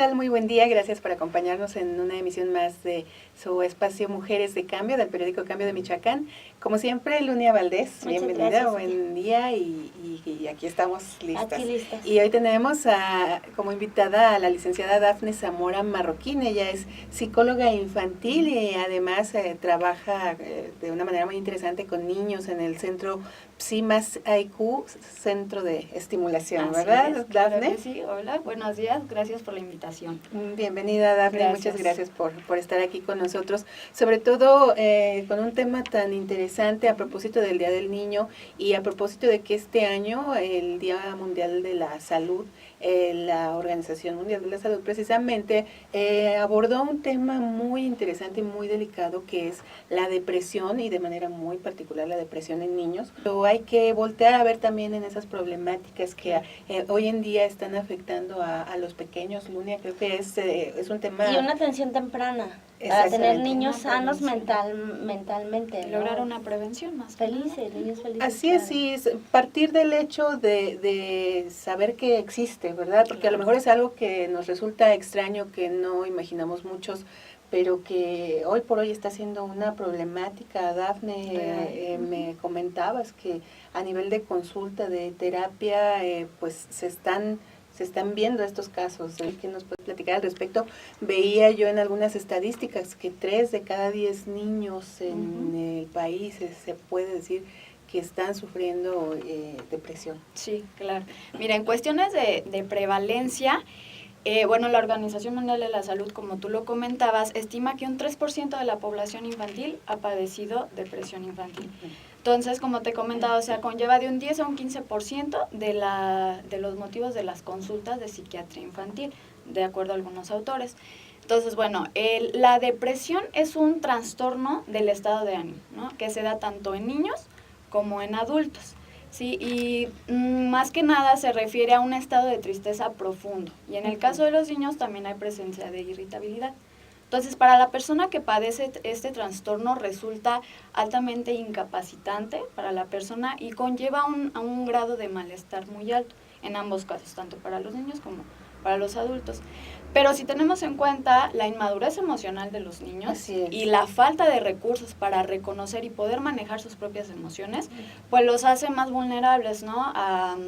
tal? Muy buen día, gracias por acompañarnos en una emisión más de su espacio Mujeres de Cambio, del periódico Cambio de Michoacán. Como siempre, Lunia Valdés, Muchas bienvenida, gracias, buen día y aquí estamos listas. Aquí listas. Y hoy tenemos como invitada a la licenciada Dafne Zamora Marroquín. Ella es psicóloga infantil y además trabaja de una manera muy interesante con niños en el centro Psimas IQ, Centro de Estimulación, Así ¿verdad, es, claro Dafne? que sí, hola, buenos días, gracias por la invitación. Bienvenida, Dafne, Gracias. muchas gracias por estar aquí con nosotros, sobre todo con un tema tan interesante a propósito del Día del Niño y a propósito de que este año, el Día Mundial de la Salud, la Organización Mundial de la Salud precisamente abordó un tema muy interesante y muy delicado que es la depresión y de manera muy particular la depresión en niños. Pero hay que voltear a ver también en esas problemáticas que hoy en día están afectando a los pequeños, Lunia, creo que es un tema... Y una atención temprana, para tener niños sanos mentalmente, ¿no? Lograr una prevención más felices, niños felices. Así es, sí, partir del hecho de saber que existe, ¿verdad? Porque a lo mejor es algo que nos resulta extraño, que no imaginamos muchos, pero que hoy por hoy está siendo una problemática. Dafne, me comentabas que a nivel de consulta, de terapia, pues se están viendo estos casos. ¿Qué nos puedes platicar al respecto? Veía yo en algunas estadísticas que 3 de cada 10 niños en el país se puede decir que están sufriendo depresión. Sí, claro. Mira, en cuestiones de prevalencia, bueno, la Organización Mundial de la Salud, como tú lo comentabas, estima que un 3% de la población infantil ha padecido depresión infantil. Entonces, como te comentaba, o sea, conlleva de un 10 a un 15% de los motivos de las consultas de psiquiatría infantil, de acuerdo a algunos autores. Entonces, bueno, la depresión es un trastorno del estado de ánimo, ¿no? Que se da tanto en niños como en adultos, ¿sí? Y más que nada se refiere a un estado de tristeza profundo. Y en el caso de los niños también hay presencia de irritabilidad. Entonces, para la persona que padece este trastorno resulta altamente incapacitante para la persona y conlleva a un grado de malestar muy alto en ambos casos, tanto para los niños como para los adultos. Pero si tenemos en cuenta la inmadurez emocional de los niños y la falta de recursos para reconocer y poder manejar sus propias emociones, pues los hace más vulnerables, ¿no? a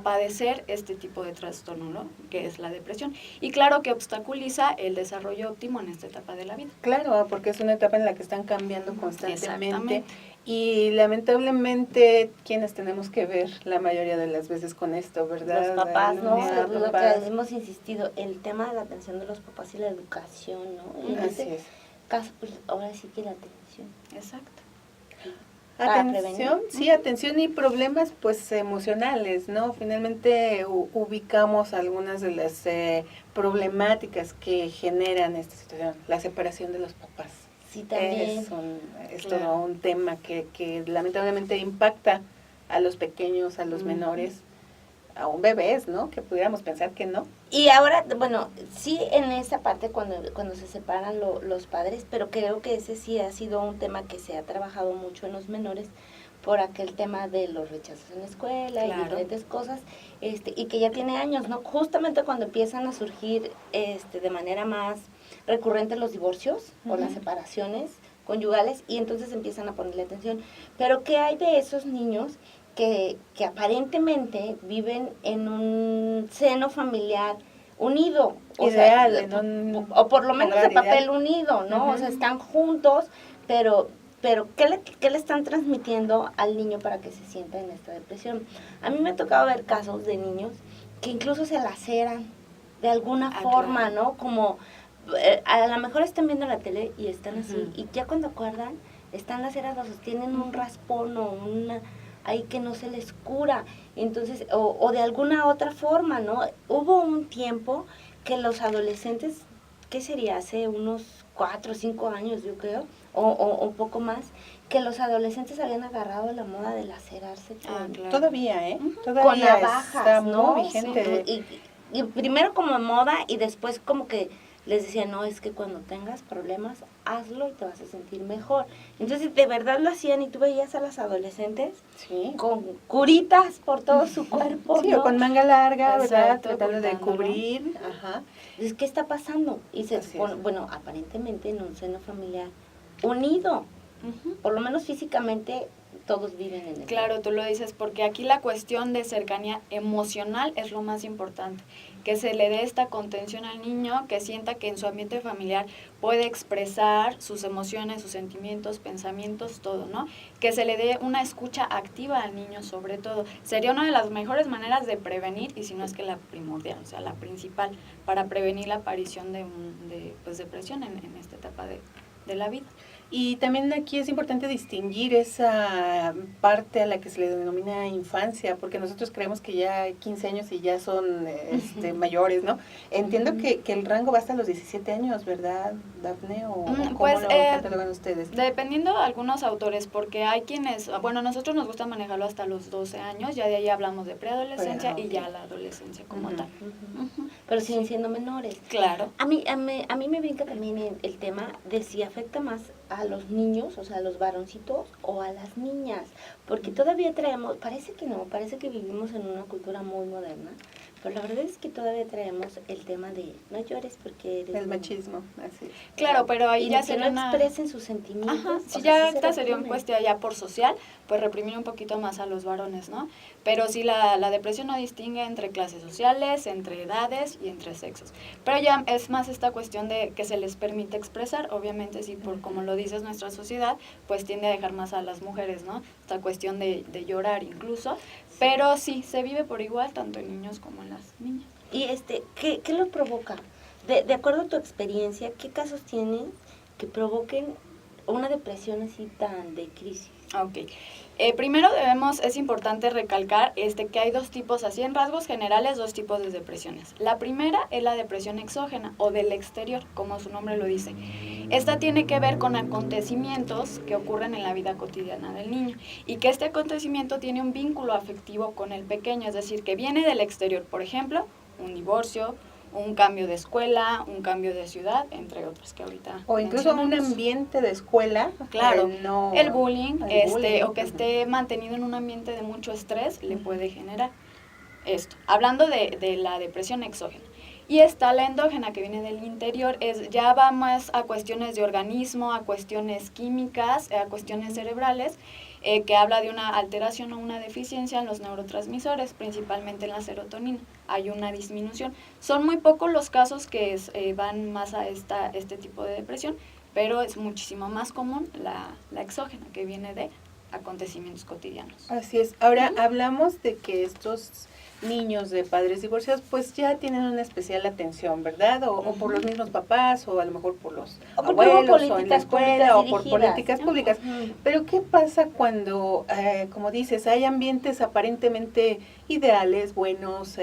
padecer este tipo de trastorno, ¿no? Que es la depresión. Y claro que obstaculiza el desarrollo óptimo en esta etapa de la vida. Claro, porque es una etapa en la que están cambiando constantemente. Y lamentablemente, ¿quiénes tenemos que ver la mayoría de las veces con esto, verdad? Los papás, ¿no? Lo papás. que hemos insistido, el tema de la atención de los papás y la educación, ¿no? Y en Así este es. caso, pues ahora sí que la atención. Exacto. Atención, sí, atención y problemas pues emocionales, ¿no? Finalmente ubicamos algunas de las problemáticas que generan esta situación, la separación de los papás. Sí, también. Es todo un tema que lamentablemente impacta a los pequeños, a los menores, aún bebés, ¿no? Que pudiéramos pensar que no. Y ahora, bueno, sí en esa parte cuando se separan los padres, pero creo que ese sí ha sido un tema que se ha trabajado mucho en los menores por aquel tema de los rechazos en la escuela y diferentes cosas, y que ya tiene años, ¿no? Justamente cuando empiezan a surgir de manera más recurrente los divorcios o las separaciones conyugales y entonces empiezan a ponerle atención. Pero ¿qué hay de esos niños que aparentemente viven en un seno familiar unido? Ideal, o por lo menos de papel ideal. Unido, ¿no? O sea, están juntos, pero ¿qué le están transmitiendo al niño para que se sienta en esta depresión? A mí me ha tocado ver casos de niños que incluso se laceran de alguna forma, ¿no? Como a lo mejor están viendo la tele y están así, y ya cuando acuerdan, están lacerados, tienen un raspón o una ahí que no se les cura, entonces, o de alguna otra forma, ¿no? Hubo un tiempo que los adolescentes, ¿qué sería? Hace unos 4 o 5 años, yo creo, o un poco más, que los adolescentes habían agarrado la moda de lacerarse Todavía, Todavía con navajas, está ¿no? muy vigente. Sí, y primero como moda y después como que les decía, no, es que cuando tengas problemas, hazlo y te vas a sentir mejor. Entonces, de verdad lo hacían y tú veías a las adolescentes con curitas por todo su cuerpo, sí, ¿no? o con manga larga, ¿verdad? Exacto, Tratando de cubrir. Ajá. Entonces, ¿qué está pasando? Y se Así pone, es. bueno, aparentemente en un seno familiar unido, Ujú. por lo menos físicamente todos viven en el Claro, tú lo dices, porque aquí la cuestión de cercanía emocional es lo más importante, que se le dé esta contención al niño, que sienta que en su ambiente familiar puede expresar sus emociones, sus sentimientos, pensamientos, todo, ¿no? Que se le dé una escucha activa al niño sobre todo. Sería una de las mejores maneras de prevenir, y si no es que la primordial, o sea, la principal, para prevenir la aparición de pues, depresión en esta etapa de la vida. Y también aquí es importante distinguir esa parte a la que se le denomina infancia, porque nosotros creemos que ya hay 15 años y ya son mayores, ¿no? Entiendo que el rango va hasta los 17 años, ¿verdad, Dafne? ¿O cómo Pues, lo catalogan ustedes? Dependiendo de algunos autores, porque hay quienes, bueno, nosotros nos gusta manejarlo hasta los 12 años, ya de ahí hablamos de preadolescencia y ya la adolescencia como Ujú. tal. Ujú. Pero siguen siendo menores. Claro. A mí me brinca también el tema de si afecta más a los niños, o sea, a los varoncitos o a las niñas, porque todavía traemos, parece que no, parece que vivimos en una cultura muy moderna, pero la verdad es que todavía traemos el tema de no llores porque eres El niño. machismo, así es. Claro, pero ahí Y ya que sería no una... expresen sus sentimientos. Ajá, o si sea, ya sí se esta sería un reprimen. cuestión ya por social, pues reprimir un poquito más a los varones, ¿no? Pero sí la depresión no distingue entre clases sociales, entre edades y entre sexos. Pero ya es más esta cuestión de que se les permite expresar, obviamente sí, por como lo dices nuestra sociedad, pues tiende a dejar más a las mujeres, ¿no? Esta cuestión de llorar incluso, pero sí, se vive por igual tanto en niños como en las niñas. Y ¿qué lo provoca? De acuerdo a tu experiencia, ¿qué casos tienes que provoquen una depresión así tan de crisis? Ok. Primero es importante recalcar que hay dos tipos, así en rasgos generales, dos tipos de depresiones. La primera es la depresión exógena o del exterior, como su nombre lo dice. Esta tiene que ver con acontecimientos que ocurren en la vida cotidiana del niño y que este acontecimiento tiene un vínculo afectivo con el pequeño, es decir, que viene del exterior, por ejemplo, un divorcio, un cambio de escuela, un cambio de ciudad, entre otros que ahorita O incluso un mencionamos. ambiente de escuela. Claro, No, el bullying, bullying. o que esté mantenido en un ambiente de mucho estrés, le puede generar esto. Hablando de la depresión exógena. Y está la endógena, que viene del interior, ya va más a cuestiones de organismo, a cuestiones químicas, a cuestiones cerebrales, que habla de una alteración o una deficiencia en los neurotransmisores, principalmente en la serotonina. Hay una disminución. Son muy pocos los casos que van más a este tipo de depresión, pero es muchísimo más común la exógena, que viene de acontecimientos cotidianos. Así es. Ahora hablamos de que estos niños de padres divorciados pues ya tienen una especial atención, ¿verdad? O por los mismos papás, o a lo mejor por los O porque hubo abuelos, o en la políticas escuela, o por públicas políticas dirigidas. públicas. Ujú. Pero ¿qué pasa cuando, como dices, hay ambientes aparentemente ideales, buenos,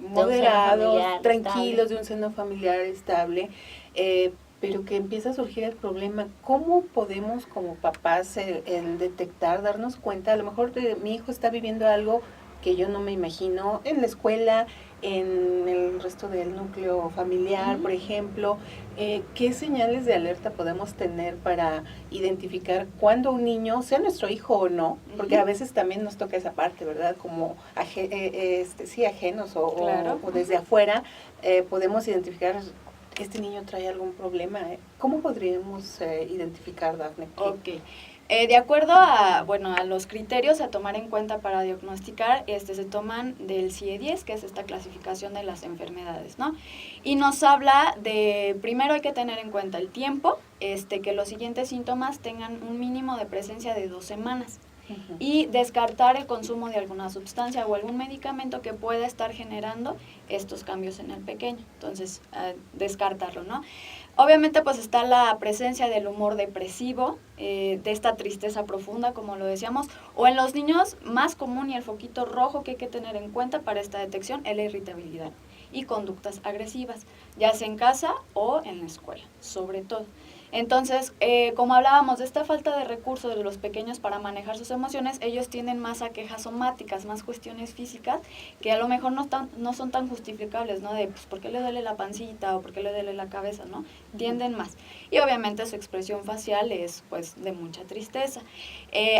moderados, familiar tranquilos, estable. de un seno familiar estable, pero que empieza a surgir el problema? ¿Cómo podemos como papás el detectar, darnos cuenta? A lo mejor mi hijo está viviendo algo que yo no me imagino en la escuela, en el resto del núcleo familiar, por ejemplo. ¿Qué señales de alerta podemos tener para identificar cuando un niño, sea nuestro hijo o no? Porque a veces también nos toca esa parte, ¿verdad? Como sí, ajenos Claro. o desde afuera, podemos identificar que este niño trae algún problema. ¿Cómo podríamos identificar, Dafne? Ok. De acuerdo a los criterios a tomar en cuenta para diagnosticar, se toman del CIE-10, que es esta clasificación de las enfermedades, ¿no? Y nos habla de, primero hay que tener en cuenta el tiempo, que los siguientes síntomas tengan un mínimo de presencia de 2 semanas. Uh-huh. Y descartar el consumo de alguna sustancia o algún medicamento que pueda estar generando estos cambios en el pequeño. Entonces, descartarlo, ¿no? Obviamente, pues está la presencia del humor depresivo, de esta tristeza profunda, como lo decíamos, o en los niños más común, y el foquito rojo que hay que tener en cuenta para esta detección es la irritabilidad y conductas agresivas, ya sea en casa o en la escuela, sobre todo. Entonces, como hablábamos de esta falta de recursos de los pequeños para manejar sus emociones, ellos tienden más a quejas somáticas, más cuestiones físicas, que a lo mejor no son tan justificables, ¿no? De, pues, ¿por qué le duele la pancita o por qué le duele la cabeza, ¿no? Tienden más. Y obviamente su expresión facial es, pues, de mucha tristeza.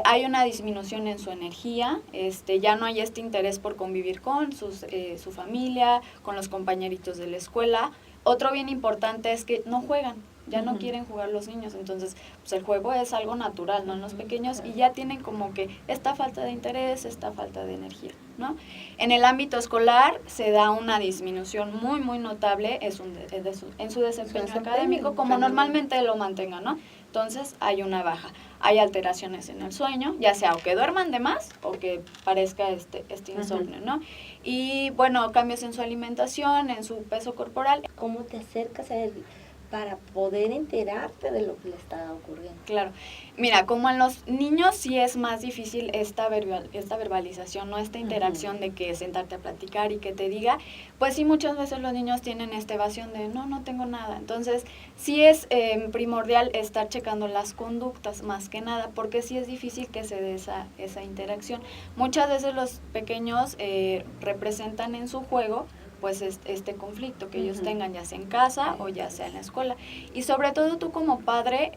Hay una disminución en su energía, ya no hay este interés por convivir con su familia, con los compañeritos de la escuela. Otro bien importante es que no juegan. Ya no quieren jugar los niños, entonces pues el juego es algo natural, ¿no? En los pequeños, y ya tienen como que esta falta de interés, esta falta de energía, ¿no? En el ámbito escolar se da una disminución muy, muy notable en su desempeño académico, como normalmente lo mantengan, ¿no? Entonces hay una baja. Hay alteraciones en el sueño, ya sea o que duerman de más o que parezca este insomnio, ¿no? Y bueno, cambios en su alimentación, en su peso corporal. ¿Cómo te acercas a él para poder enterarte de lo que le está ocurriendo? Claro. Mira, como en los niños sí es más difícil esta verbalización, ¿no? Esta interacción de que sentarte a platicar y que te diga, pues sí, muchas veces los niños tienen esta evasión de no tengo nada. Entonces, sí es primordial estar checando las conductas más que nada, porque sí es difícil que se dé esa interacción. Muchas veces los pequeños representan en su juego pues este conflicto que ellos tengan, ya sea en casa o ya sea en la escuela. Y sobre todo tú como padre,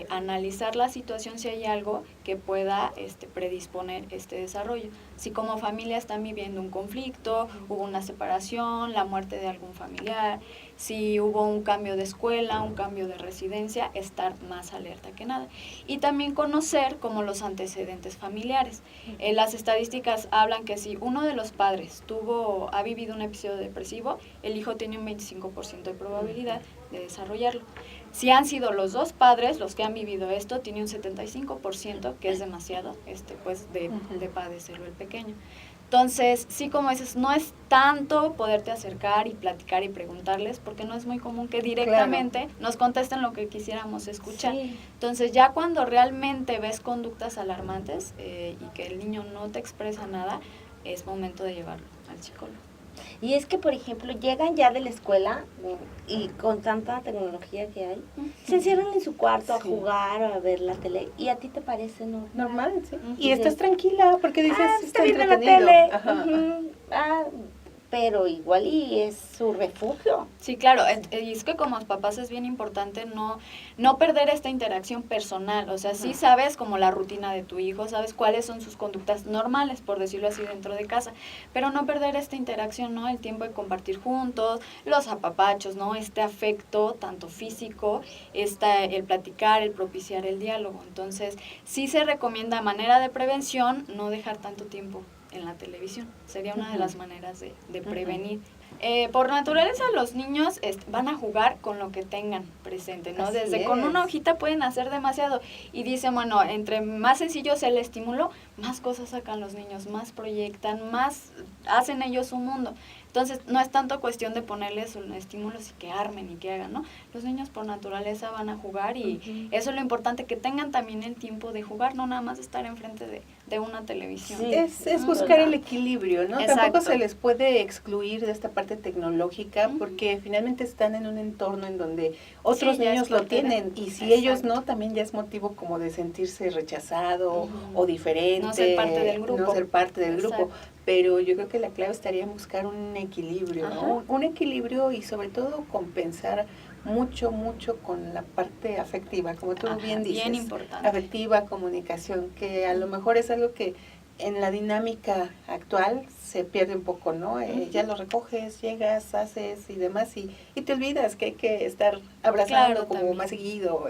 analizar la situación si hay algo que pueda predisponer este desarrollo. Si como familia están viviendo un conflicto, hubo una separación, la muerte de algún familiar, si hubo un cambio de escuela, un cambio de residencia, estar más alerta que nada. Y también conocer como los antecedentes familiares. Las estadísticas hablan que si uno de los padres ha vivido un episodio depresivo, el hijo tiene un 25% de probabilidad de desarrollarlo. Si han sido los dos padres los que han vivido esto, tiene un 75%, que es demasiado, pues de padecerlo el pequeño. Entonces, sí, como dices, no es tanto poderte acercar y platicar y preguntarles, porque no es muy común que directamente nos contesten lo que quisiéramos escuchar. Sí. Entonces, ya cuando realmente ves conductas alarmantes y que el niño no te expresa nada, es momento de llevarlo al psicólogo. Y es que, por ejemplo, llegan ya de la escuela y con tanta tecnología que hay, se encierran en su cuarto a jugar o a ver la tele, y a ti te parece normal. Sí. Y estás tranquila porque dices, está viendo la tele. Pero igual y es su refugio. Sí, claro, y es que como papás es bien importante no perder esta interacción personal, o sea, sí sabes como la rutina de tu hijo, sabes cuáles son sus conductas normales, por decirlo así, dentro de casa, pero no perder esta interacción, ¿no? El tiempo de compartir juntos, los apapachos, ¿no? Este afecto, tanto físico, el platicar, el propiciar el diálogo. Entonces, sí se recomienda a manera de prevención no dejar tanto tiempo en la televisión. Sería una de las maneras de prevenir. Por naturaleza los niños van a jugar con lo que tengan presente, ¿no? Desde con una hojita pueden hacer demasiado. Y dicen, bueno, entre más sencillo sea el estímulo, más cosas sacan los niños, más proyectan, más hacen ellos un mundo. Entonces, no es tanto cuestión de ponerles un estímulo y que armen y que hagan, ¿no? Los niños por naturaleza van a jugar y eso es lo importante, que tengan también el tiempo de jugar, no nada más estar enfrente de una televisión. Sí, es buscar el equilibrio, ¿no? Exacto. Tampoco se les puede excluir de esta parte tecnológica porque finalmente están en un entorno en donde otros niños lo tienen y si ellos no, también ya es motivo como de sentirse rechazado o diferente. No ser parte del grupo. No ser parte del grupo. Pero yo creo que la clave estaría en buscar un equilibrio, ¿no? Un equilibrio y sobre todo compensar mucho con la parte afectiva, como tú bien dices. Bien importante. Afectiva, comunicación, que a lo mejor es algo que en la dinámica actual se pierde un poco, ¿no? Ya lo recoges, llegas, haces y demás y te olvidas que hay que estar abrazando como también más seguido,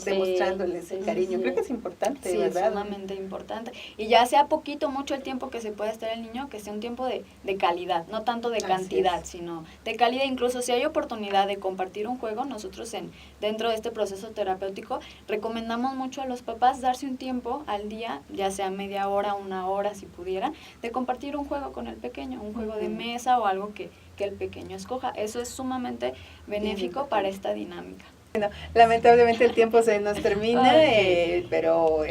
demostrándoles el cariño. Creo que es importante, ¿verdad? Es sumamente importante. Y ya sea poquito, mucho el tiempo que se pueda estar el niño, que sea un tiempo de calidad, no tanto de cantidad, sino de calidad. Incluso si hay oportunidad de compartir un juego, nosotros dentro de este proceso terapéutico recomendamos mucho a los papás darse un tiempo al día, ya sea media hora, una hora, si pudieran, de compartir un juego con el pequeño, un juego de mesa o algo que el pequeño escoja. Eso es sumamente benéfico para esta dinámica. Bueno, lamentablemente el tiempo se nos termina, pero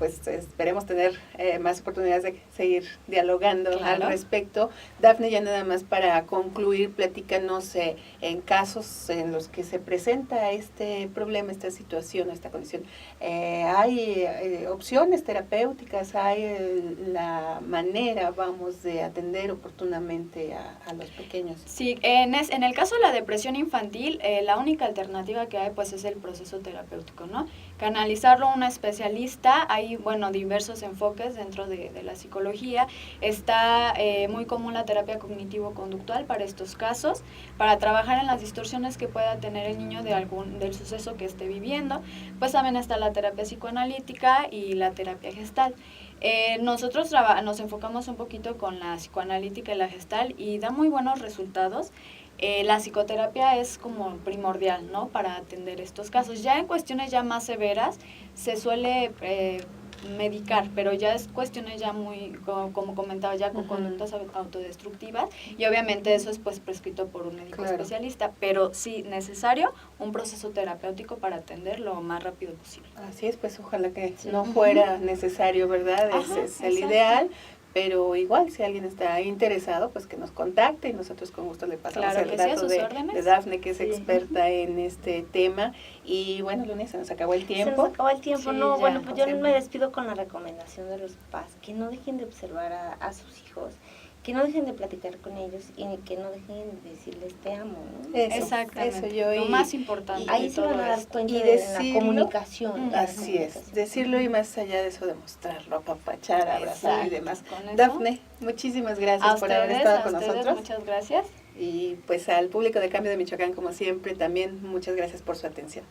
pues esperemos tener más oportunidades de seguir dialogando Claro. al respecto. Dafne, ya nada más para concluir, platícanos en casos en los que se presenta este problema, esta situación, esta condición. ¿Hay opciones terapéuticas? ¿Hay la manera, vamos, de atender oportunamente a los pequeños? Sí, en el caso de la depresión infantil, la única alternativa que hay pues es el proceso terapéutico, ¿no? Canalizarlo a un especialista. Hay, bueno, diversos enfoques dentro de la psicología. Está muy común la terapia cognitivo-conductual para estos casos, para trabajar en las distorsiones que pueda tener el niño del suceso que esté viviendo. Pues también está la terapia psicoanalítica y la terapia gestal. Nosotros nos enfocamos un poquito con la psicoanalítica y la gestal y da muy buenos resultados. La psicoterapia es como primordial, ¿no?, para atender estos casos. Ya en cuestiones ya más severas se suele medicar, pero ya es cuestiones ya muy, como comentaba, ya con conductas autodestructivas, y obviamente eso es pues prescrito por un médico especialista, pero sí necesario un proceso terapéutico para atender lo más rápido posible. Así es, pues ojalá que no fuera necesario, ¿verdad? Ese es el ideal. Pero igual, si alguien está interesado, pues que nos contacte y nosotros con gusto le pasamos el dato de Dafne, que es experta en este tema. Y bueno, Luni, se nos acabó el tiempo. Se nos acabó el tiempo, Sí, no, ya, bueno, pues yo siempre. me despido con la recomendación de los papás, que no dejen de observar a sus hijos, que no dejen de platicar con ellos y que no dejen de decirles te amo, ¿no? Eso, exactamente, eso lo más importante. Ahí de se van todo a dar esto. cuenta Y de decirlo, la comunicación. Así es, decirlo y más allá de eso, demostrarlo, apapachar, abrazar y demás. Con eso. Dafne, muchísimas gracias por haber estado con nosotros. Muchas gracias. Y pues al público de Cambio de Michoacán, como siempre, también muchas gracias por su atención.